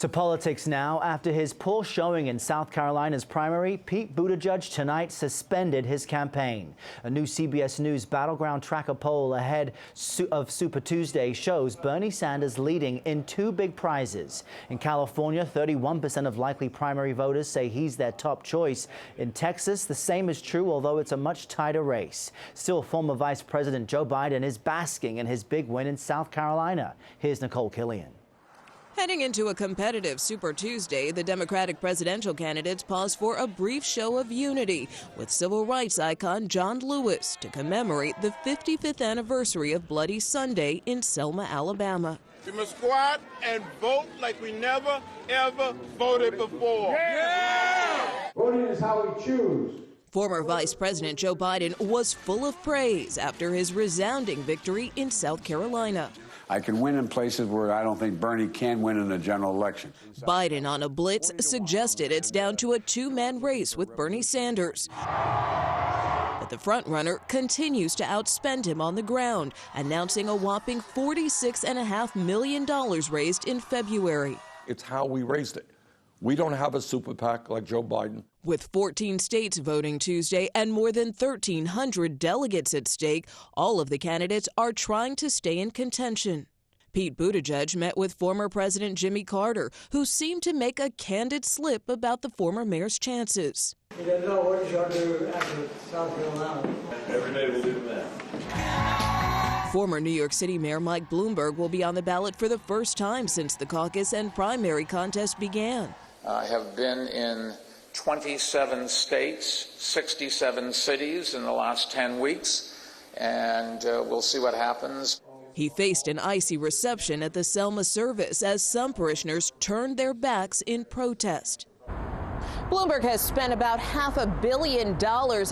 To politics now. After his poor showing in South Carolina's primary, Pete Buttigieg tonight suspended his campaign. A new CBS News Battleground Tracker poll ahead of Super Tuesday shows Bernie Sanders leading in two big prizes. In California, 31% of likely primary voters say he's their top choice. In Texas, the same is true, although it's a much tighter race. Still, former Vice President Joe Biden is basking in his big win in South Carolina. Here's Nikole Killion. Heading into a competitive Super Tuesday, the Democratic presidential candidates paused for a brief show of unity with civil rights icon John Lewis to commemorate the 55th anniversary of Bloody Sunday in Selma, Alabama. We must go out and vote like we never, ever voted before. Yeah! Voting is how we choose. Former Vice President Joe Biden was full of praise after his resounding victory in South Carolina. I can win in places where I don't think Bernie can win in a general election. Biden on a blitz suggested it's down to a two-man race with Bernie Sanders. But the frontrunner continues to outspend him on the ground, announcing a whopping $46.5 million raised in February. It's how we raised it. We don't have a super PAC like Joe Biden. With 14 states voting Tuesday and more than 1,300 delegates at stake, all of the candidates are trying to stay in contention. Pete Buttigieg met with former President Jimmy Carter, who seemed to make a candid slip about the former mayor's chances. You don't know what you're going to do after South Carolina. Every day we'll do that. Former New York City Mayor Mike Bloomberg will be on the ballot for the first time since the caucus and primary contest began. I have been in 27 states, 67 cities in the last 10 weeks, and we'll see what happens. He faced an icy reception at the Selma service as some parishioners turned their backs in protest. Bloomberg has spent about $500 million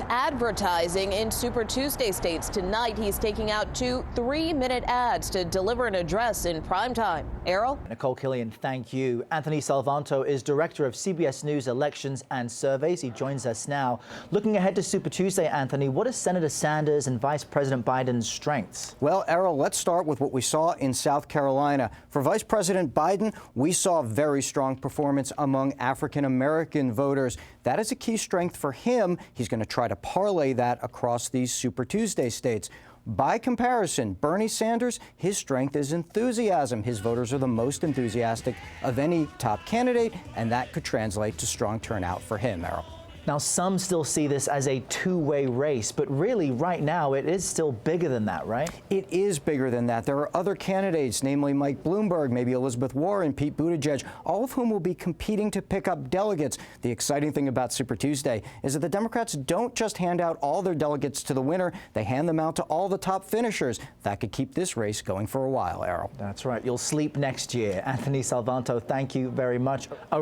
advertising in Super Tuesday states. Tonight, he's taking out two 3-minute ads to deliver an address in primetime. Errol? Nikole Killion, thank you. Anthony Salvanto is director of CBS News Elections and Surveys. He joins us now. Looking ahead to Super Tuesday, Anthony, what are Senator Sanders and Vice President Biden's strengths? Well, Errol, let's start with what we saw in South Carolina. For Vice President Biden, we saw very strong performance among African-American voters. That is a key strength for him. He's going to try to parlay that across these Super Tuesday states. By comparison, Bernie Sanders, his strength is enthusiasm. His voters are the most enthusiastic of any top candidate, and that could translate to strong turnout for him, Errol. Now, some still see this as a two-way race, but really right now it is still bigger than that, right? It is bigger than that. There are other candidates, namely Mike Bloomberg, maybe Elizabeth Warren, Pete Buttigieg, all of whom will be competing to pick up delegates. The exciting thing about Super Tuesday is that the Democrats don't just hand out all their delegates to the winner, they hand them out to all the top finishers. That could keep this race going for a while, Errol. That's right. You'll sleep next year. Anthony Salvanto, thank you very much.